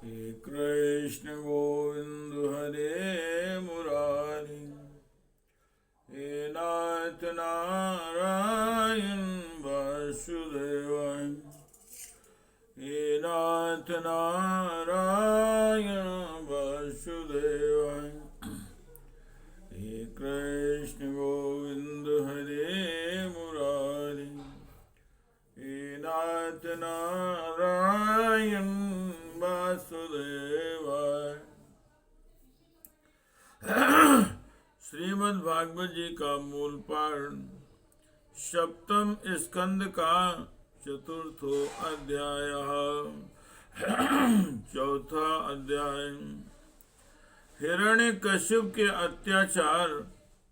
हे कृष्ण गोविंद हरे मुरारी, हे नाथ नारायण वासुदेवाय, हे नाथ नारायण वासुदेवाय, हे कृष्ण गोविंद हरे मुरारी, हे नाथ नारायण वासुदेवाय। श्रीमद् भागवत जी का मूल पाठ, सप्तम स्कंद का चतुर्थो अध्याय। चौथा अध्याय हिरण्यकश्यप के अत्याचार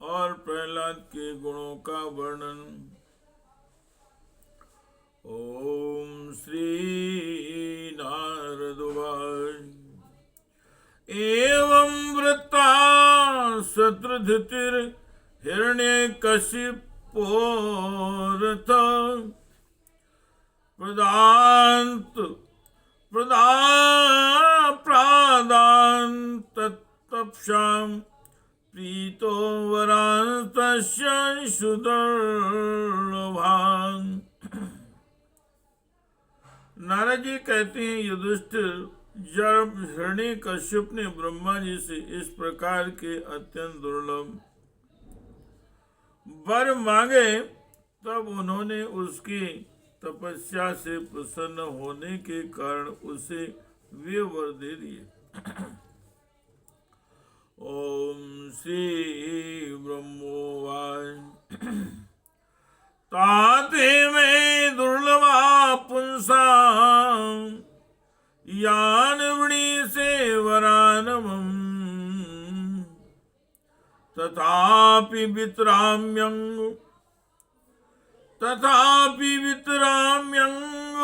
और प्रहलाद के गुणों का वर्णन। ओम श्री नारद उवाच। एवं वृत्ता शत्रुधितिर हिरण्यकशिपो रथ प्रादान्तप्शां प्रीतो वरांस्तस्य सुदुर्लभान्। नारद जी कहते हैं, युधिष्ठिर, जब हिरण्यकश्यप ने ब्रह्मा जी से इस प्रकार के अत्यंत दुर्लभ वर मांगे, तब उन्होंने उसकी तपस्या से प्रसन्न होने के कारण उसे वे वर दे दिए। ओम श्री ब्रह्मोवाच। ताते में दुर्लभा पुंसा यान वृणी से वरानमं तथापि वितराम्यंग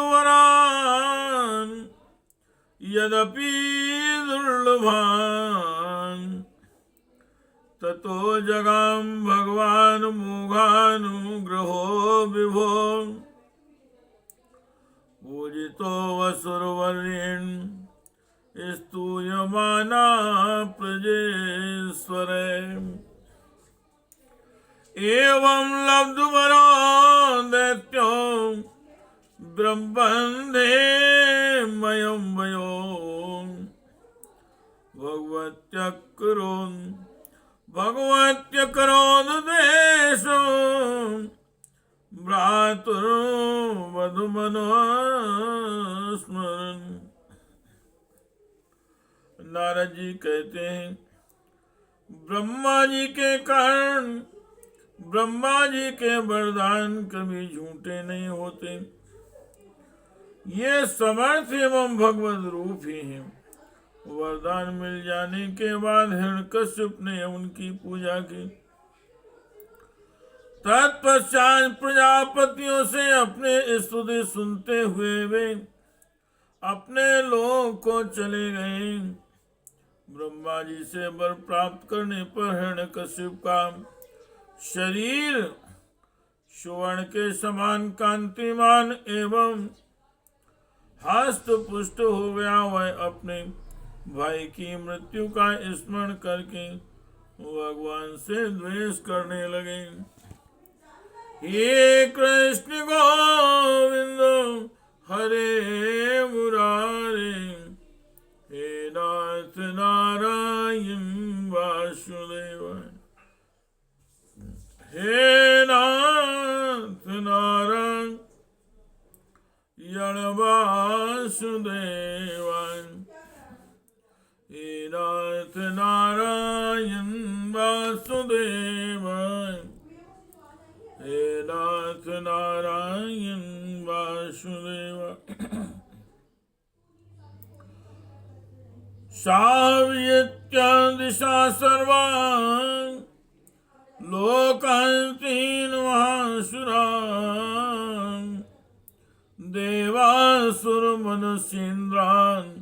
वरान यदपि दुर्लभान ततो जगाम भगवान मोघानुग्रहो विभो पूजितो वसुरवर्येण स्तूयमाना प्रजेश्वरे। एवं लब्धवरो दैत्यो ब्रह्मन्धे मयं वयो भगवत्यकरोदेशो भ्रातुर्वधुमनोस्मरन्। नारद जी कहते हैं, ब्रह्मा जी के कारण ब्रह्मा जी के वरदान कभी झूठे नहीं होते। ये समर्थ एवं भगवत रूप ही हैं। वरदान मिल जाने के बाद हिरण्यकश्यप ने उनकी पूजा की। तत्पश्चात प्रजापतियों से अपने स्तुति सुनते हुए वे अपने लोक को चले गए। ब्रह्मा जी से वर प्राप्त करने पर हिरण्यकश्यप का शरीर सुवर्ण के समान कांतिमान एवं हस्त पुष्ट हो गया। वह अपने भाई की मृत्यु का स्मरण करके भगवान से द्वेष करने लगे। हे कृष्ण गोविंद हरे मुरारे, हे नाथ नारायण वासुदेवाय, हे नाथ नारायण वासुदेवाय, हे नाथ नारायण वासुदेवाय, हे नाथ नारायण वासुदेवाय। साव्यत्या दिशा सर्वान् लोकान्तीन् महासुरान् देवासुरमनुष्येन्द्रान्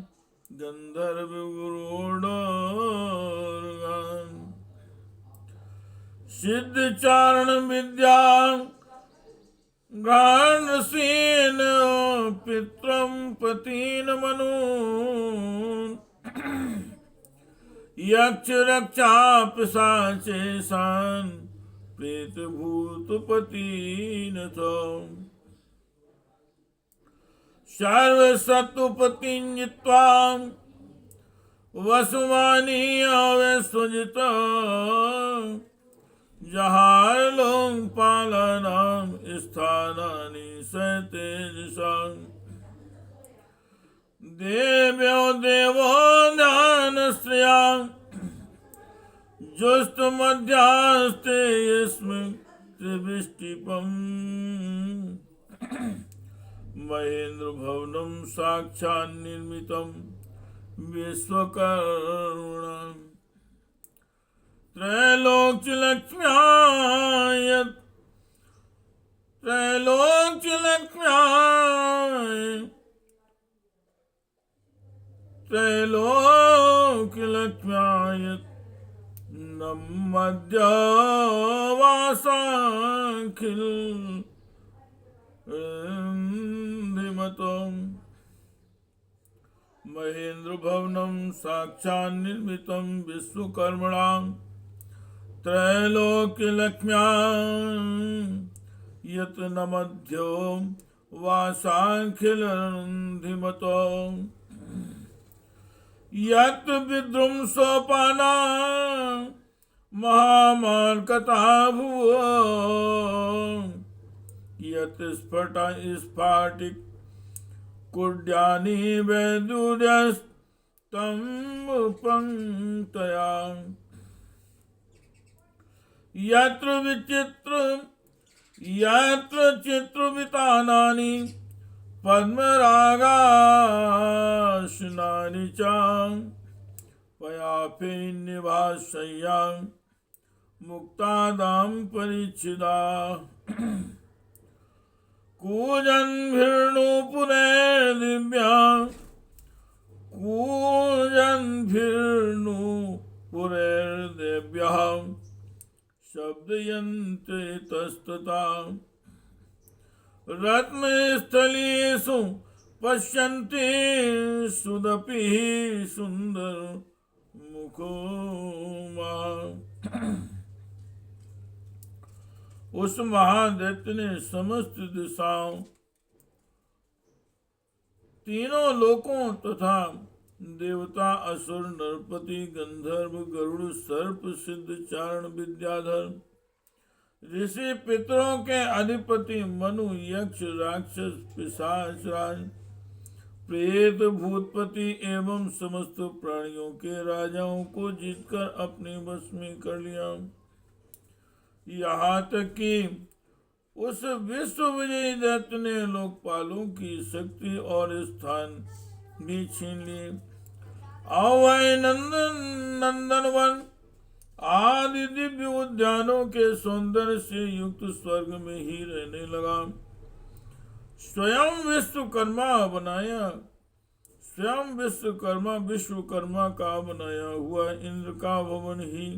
गन्धर्वगुरुडोर्गान् सिद्धचारण विद्या गानसेन पित्रं पतिन मनु यक्ष रक्षा पिशाचेशान प्रेत भूत पतिनथ सर्वसत्वपतिं जित्वा वसुमानी अवस्वजित जहार लोकपालानां स्थानानि सतेजसां देव्यो देवो ध्यानश्रियां जुष्टमध्यास्ते यस्मिन् त्रिविष्टिपम् महेन्द्र भवनं साक्षान्निर्मितं विश्वकर्मणा त्रैलोक्यलक्ष्म्याय नमद्यवासाखिल महेन्द्र भवनं साक्षान्निर्मितं विश्वकर्मणा त्रैलोक्यलक्ष्म्या यत् नमध्यो वासाखिलन्धिमतो यत् विद्रुंसोपाना महामार्कता भुवो यत् स्फटिक कुड्यानि वैदुर्यस्तं पंक्तया यत्र चित्रवितानानि पद्मरागासनानि च पयाफेन्निवासय्यां मुक्तादां परिच्छिदा कूजन्भिर्नूपुरैर्देव्यः शब्दयन्ते तस्तता रत्नस्थलेषु पश्यन्ति सुदपि सुन्दर मुखो उस महादैत्य ने समस्त दिशाओं तीनों लोकों तथा देवता असुर नरपति गंधर्व गरुड़ सर्प सिद्ध चारण विद्याधर ऋषि पितरों के अधिपति मनु यक्ष राक्षस पिशाच राज प्रेत भूतपति एवं समस्त प्राणियों के राजाओं को जीतकर अपने वश में कर लिया। यहाँ तक कि उस विश्व विजयी दैत्य ने लोकपालों की शक्ति और स्थान भी छीन लिए। अवय नंदनवन आदि दिव्य उद्यानों के सौंदर्य से युक्त स्वर्ग में ही रहने लगा। स्वयं विश्वकर्मा का बनाया हुआ इंद्र का भवन ही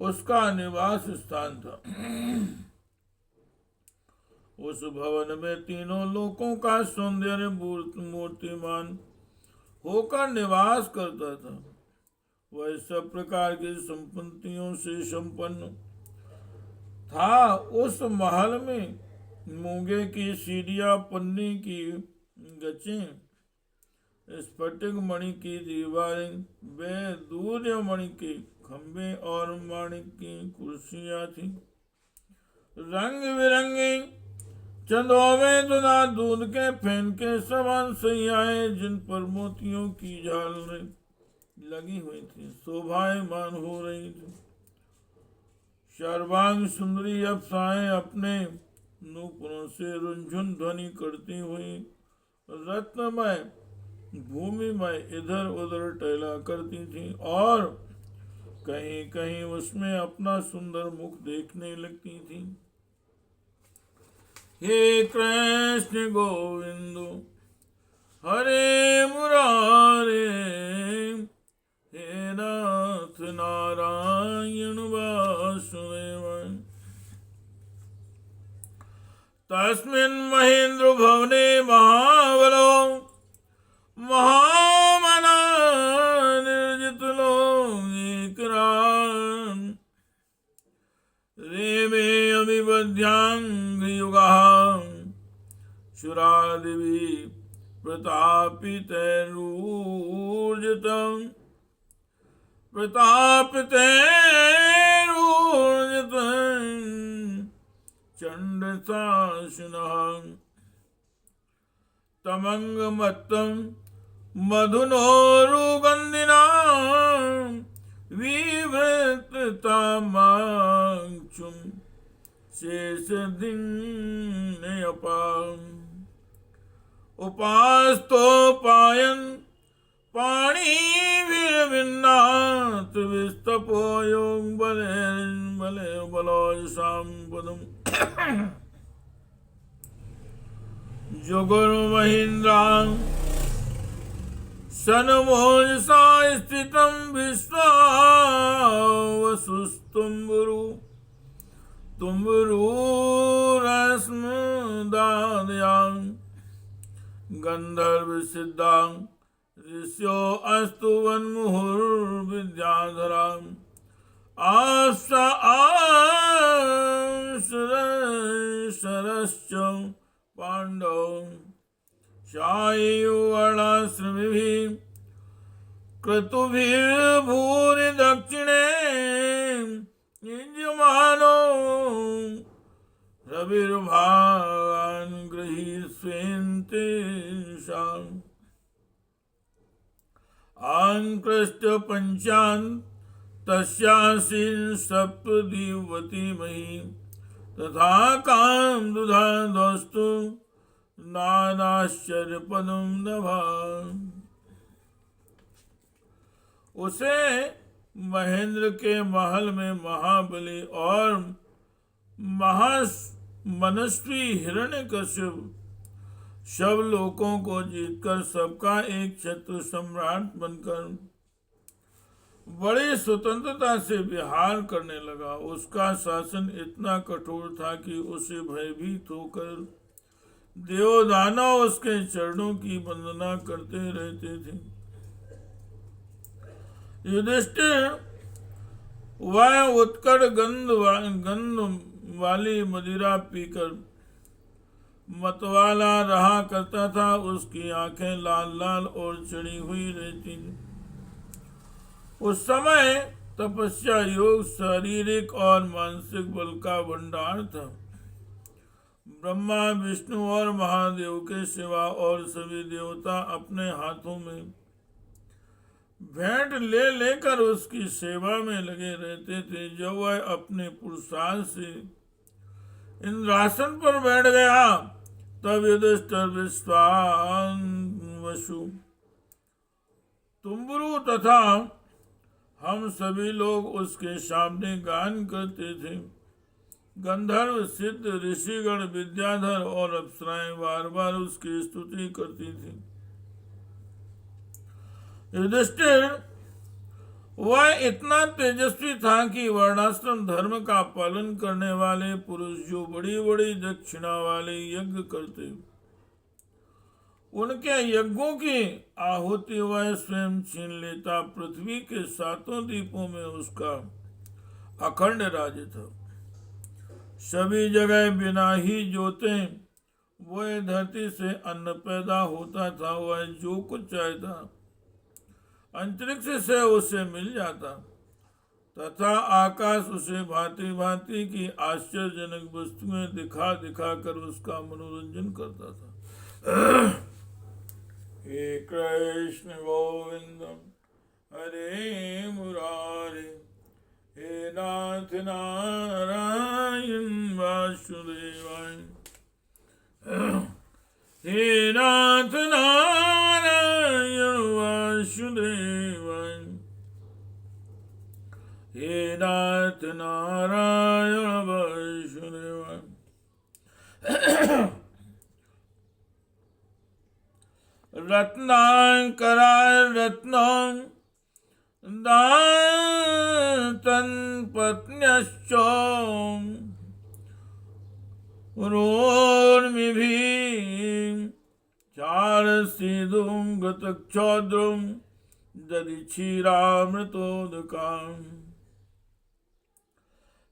उसका निवास स्थान था। उस भवन में तीनों लोकों का सौंदर्य मूर्तिमान होकर निवास करता था। वह सब प्रकार की संपत्तियों से संपन्न था। उस महल में मूंगे की सीढ़ियां, पन्नी की गचें, स्फटिक मणि की दीवारें, वैदूर्य मणि के खंबे और माणिक की कुर्सियां थी। रंग बिरंगे चंदोवे तथा दूध के फैन के समान सैयाएं जिन पर मोतियों की झालरें लगी हुई थी शोभायमान हो रही थी। सर्वांग सुंदरी अप्सराएं अपने नूपुरों से रुंझुन ध्वनि करती हुई रत्नमय भूमि में इधर उधर टहला करती थी और कहीं कहीं उसमें अपना सुंदर मुख देखने लगती थी। हे कृष्ण गोविंद हरे मुरारे, हे नाथ नारायण वासुदेव। तस्मिन् महेन्द्र भवने महाबलो महामना निर्जित लो प्रतापितैरूर्जितं प्रतापितैरूर्जितं चण्डशासनः तमङ्गमत्तं मधुनोरुगन्धिना विवृततामाक्षुं शेषदिन्यपाम् उपास्तोपायन पाणिभिर्विन्नाथ विस्तपो योग बले बले बलोशां पदम् जुगुर्महीन्द्रां सनमोजसा स्थितं विश्वावसुस्तुम्बुरु तुम्बुरुरश्मदादयां गंधर्व सिद्धां ऋष्यो अस्तु वन्मुहुर्विद्याधरां आशा आशरश्च पांडव शायुवर्णाश्रमिभिः क्रतुभिर्भूरि दक्षिणे युज्यमानो रविर्भागान् गृहीष्वेन्तेषाम् आङ्कृष्ट पञ्चान् तस्यासीन् सप्तदिवति मही तथा काम दुधादस्तु नानाश्चर्यपदं नभा। उसे महेंद्र के महल में महाबली और महामनस्वी हिरण्यकश्यप सब लोगों को जीतकर सबका एक क्षत्रिय सम्राट बनकर बड़ी स्वतंत्रता से विहार करने लगा। उसका शासन इतना कठोर था कि उसे भयभीत होकर देवदानव उसके चरणों की वंदना करते रहते थे। युधिष्ठिर वह उत्कट गंध वाली मदिरा पीकर मतवाला रहा करता था। उसकी आंखें लाल लाल और चढ़ी हुई रहती। उस समय तपस्या योग शारीरिक और मानसिक बल का भंडार था। ब्रह्मा विष्णु और महादेव के सिवा और सभी देवता अपने हाथों में भेंट ले लेकर उसकी सेवा में लगे रहते थे। जब वह अपने पुरुषार्थ से इंद्रासन पर बैठ गया तब युधिष्ठिर विश्वावसु तुम्बुरु तथा हम सभी लोग उसके सामने गान करते थे। गंधर्व सिद्ध ऋषिगण विद्याधर और अप्सराएं बार बार उसकी स्तुति करती थी। युधिष्ठिर वह इतना तेजस्वी था कि वर्णाश्रम धर्म का पालन करने वाले पुरुष जो बड़ी बड़ी दक्षिणा वाले यज्ञ करते उनके यज्ञों की आहुति वह स्वयं छीन लेता। पृथ्वी के सातों द्वीपों में उसका अखंड राज्य था। सभी जगह बिना ही जोते वह धरती से अन्न पैदा होता था। वह जो कुछ चाहता अंतरिक्ष से उसे मिल जाता तथा आकाश उसे भांति भांति की आश्चर्यजनक वस्तुएं दिखा दिखा कर उसका मनोरंजन करता था। हे कृष्ण गोविंद हरे मुरारे हे नाथ नारायण वासुदेवाय हे नाथ नारायण वासुदेवाय हे नाथ नारायण वासुदेवाय। रत्नाकराय रत्नं दातन पत्न्यश्च रोर्मिभिः चारसीदुं गतक्षौद्रं दधिक्षीरामृतोदकाम्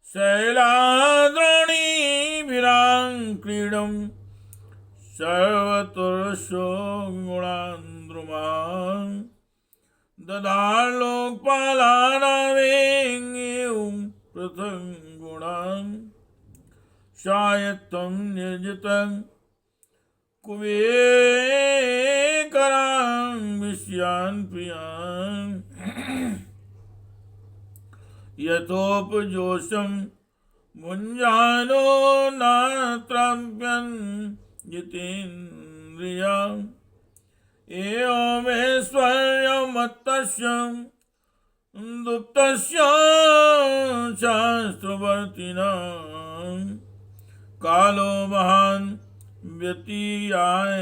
शैलाद्रोणीभिरां क्रीडं सर्वतुरस्यो गुणान्द्रुमान् ददार लोकपालानामेव पृथक् गुणान् शायत्तं निर्जितं कुबेकरान् विषयान् प्रियान् यथोपजोषं भुञ्जानो नात्राप्यन् जितेन्द्रिया एवमेश्वर्यमत्तस्य दुप्तस्य शास्त्रवर्तिनां कालो महान् व्यतीयाय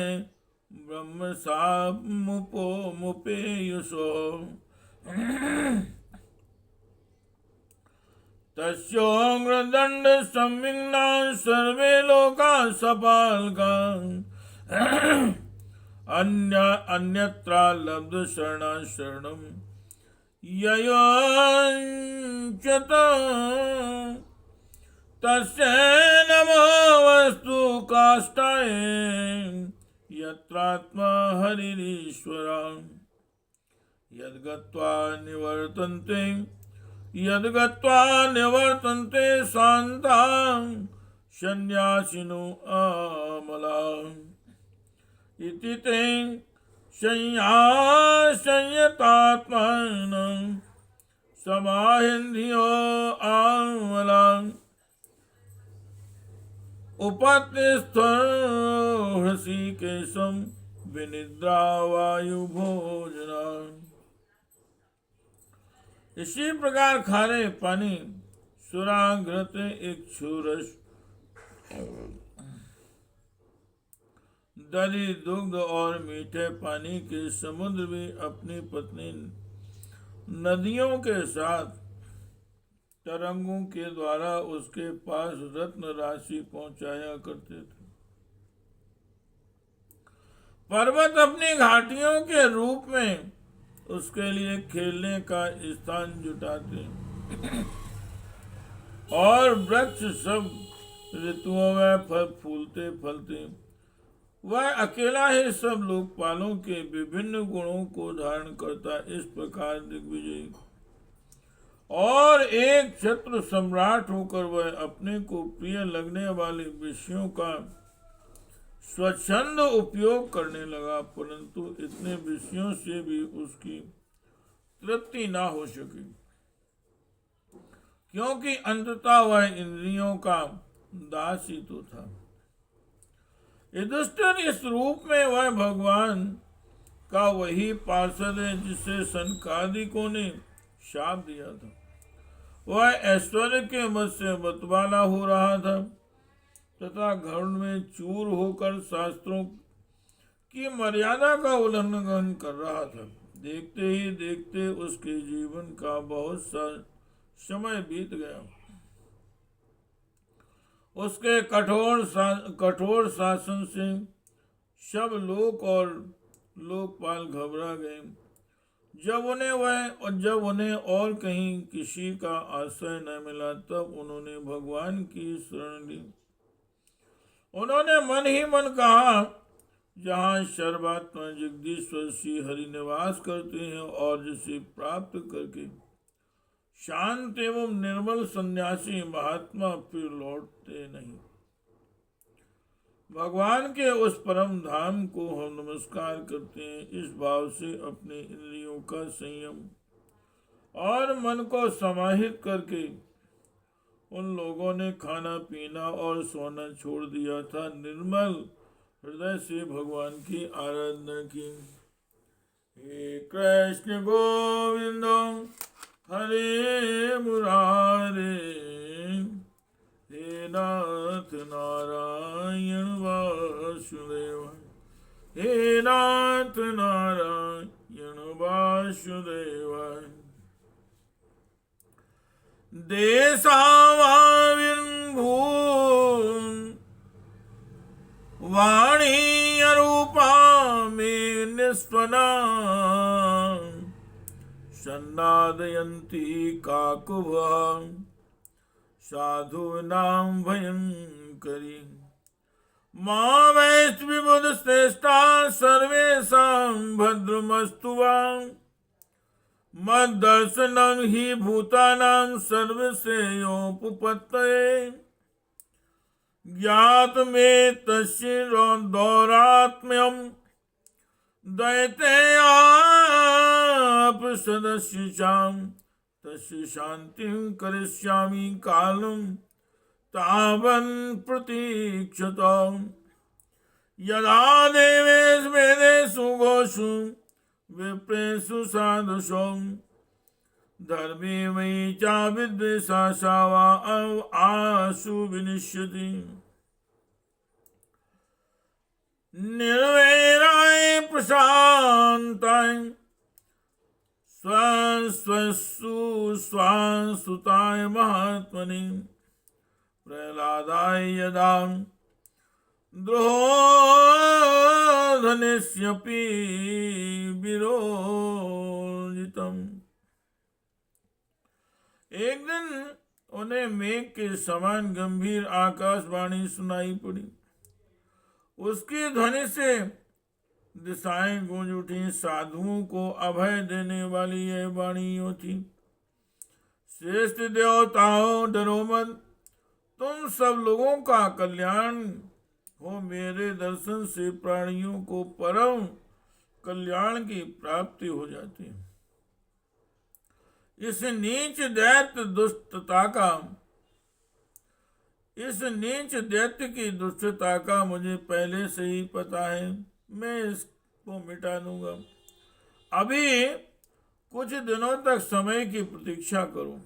ब्रह्मसामुपेयुषो तस्योग्रदण्ड संविघ्नाः सर्वे लोकाः सपालकाः अन्यत्र लब्ध शरणं ययोच्यत तस्य नमो वस्तु काष्ठाय यत्रात्मा हरिरीश्वर यद्गत्वा निवर्तन्ते शान्तां सन्न्यासिनो अमला इति ते संयतात्मानं समाहिन्द्रियो आमला उपतिष्ठन् हृषीकेशं विनिद्रा वायुभोजना। इसी प्रकार खारे पानी सुराघृत इक्षुरस दही दुग्ध और मीठे पानी के समुद्र भी अपनी पत्नी नदियों के साथ तरंगों के द्वारा उसके पास रत्न राशि पहुंचाया करते थे। पर्वत अपनी घाटियों के रूप में उसके लिए खेलने का स्थान जुटाते और वृक्ष सब ऋतुओं में फल फूलते फलते वह अकेला ही सब लोकपालों के विभिन्न गुणों को धारण करता। इस प्रकार दिग्विजय और एक क्षत्र सम्राट होकर वह अपने को प्रिय लगने वाले विषयों का स्वच्छंद उपयोग करने लगा, परंतु इतने विषयों से भी उसकी तृप्ति ना हो सकी, क्योंकि अंततः वह इंद्रियों का दास ही तो था। युधिष्ठिर इस रूप में वह भगवान का वही पार्षद है जिसे सनकादिकों ने शाप दिया था। वह ऐश्वर्य के मद से मतवाला हो रहा था तथा घर में चूर होकर शास्त्रों की मर्यादा का उल्लंघन कर रहा था। देखते ही देखते उसके जीवन का बहुत सा समय बीत गया। उसके कठोर शासन से सब लोक और लोकपाल घबरा गए। जब उन्हें और कहीं किसी का आश्रय न मिला तब उन्होंने भगवान की शरण ली। उन्होंने मन ही मन कहा, जहाँ सर्वात्मा जगदीश्वर श्री हरि निवास करते हैं और जिसे प्राप्त करके शांत एवं निर्मल सन्यासी महात्मा फिर लौटते नहीं। भगवान के उस परम धाम को हम नमस्कार करते हैं। इस भाव से अपने इंद्रियों का संयम और मन को समाहित करके उन लोगों ने खाना पीना और सोना छोड़ दिया था। निर्मल हृदय से भगवान की आराधना की। हे कृष्ण गोविंद हरे मुरारे, हे नाथ नारायण वासुदेव, हे नाथ नारायण वासुदेव। देशावाविर्भून् वाणी रूपा में निस्वना सन्नादयन्ति काकुभः साधूनां भयंकरी। मां वैश्विबुध श्रेष्ठा सर्वेषां भद्रमस्तु वां मद्दर्शनं हि भूतानां सर्वश्रेयोपपत्तये ज्ञातमेतस्य दौरात्म्यं दैतेयापसदस्य चां तस्य शान्तिं करिष्यामि कालं तावन् प्रतीक्षत। यदा देवेषु वेदेषु गोषु विप्रेषु साधुषु धर्मे मयि च विद्वेषा सा वा आशु विनिश्यति। निर्वैराय प्रशान्ताय स्वस्वसु स्वांसुताय महात्मनि प्रह्लादाय यदा द्रोधनेस्यपि विरोधितम्। एक दिन उन्हें मेघ के समान गंभीर आकाशवाणी सुनाई पड़ी। उसकी ध्वनि से दिशाएं गूंज उठी। साधुओं को अभय देने वाली यह वाणी यूं थी, श्रेष्ठ देवताओं डरो मत, तुम सब लोगों का कल्याण हो। मेरे दर्शन से प्राणियों को परम कल्याण की प्राप्ति हो जाती है। इस नीच दैत्य की दुष्टता का मुझे पहले से ही पता है, मैं इसको मिटा दूंगा। अभी कुछ दिनों तक समय की प्रतीक्षा करो।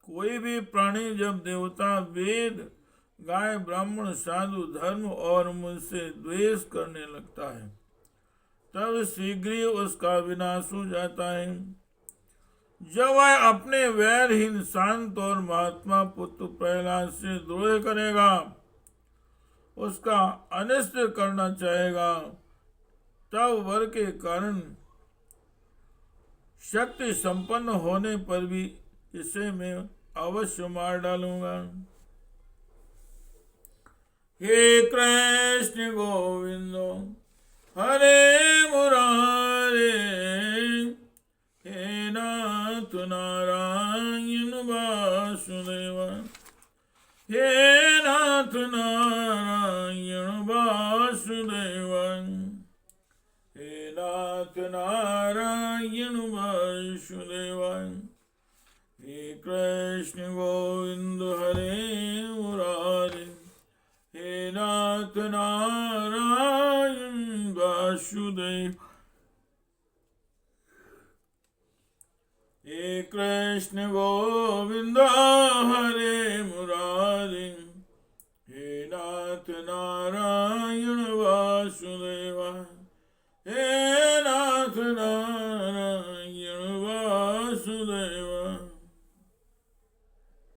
कोई भी प्राणी जब देवता, वेद, गाय, ब्राह्मण, साधु, धर्म और मुझसे द्वेष करने लगता है तब शीघ्र ही उसका विनाश हो जाता है। जब वह अपने वैरहीन शांत और महात्मा पुत्र प्रहलाद से द्रोह करेगा, उसका अनिष्ट करना चाहेगा, तब वर के कारण शक्ति संपन्न होने पर भी इसे मैं अवश्य मार डालूंगा। हे कृष्ण गोविंद हरे मुरारे, हे नाथ नारायण वासुदेव, हे नाथ नारायण वासुदेव, हे नाथ नारायण वासुदेव। हे कृष्ण गोविंद हरे मुरारे, हे नाथ नारायण वासुदेव। हे कृष्ण गोविंद हरे मुरारे, हे नाथ नारायण वासुदेव, हे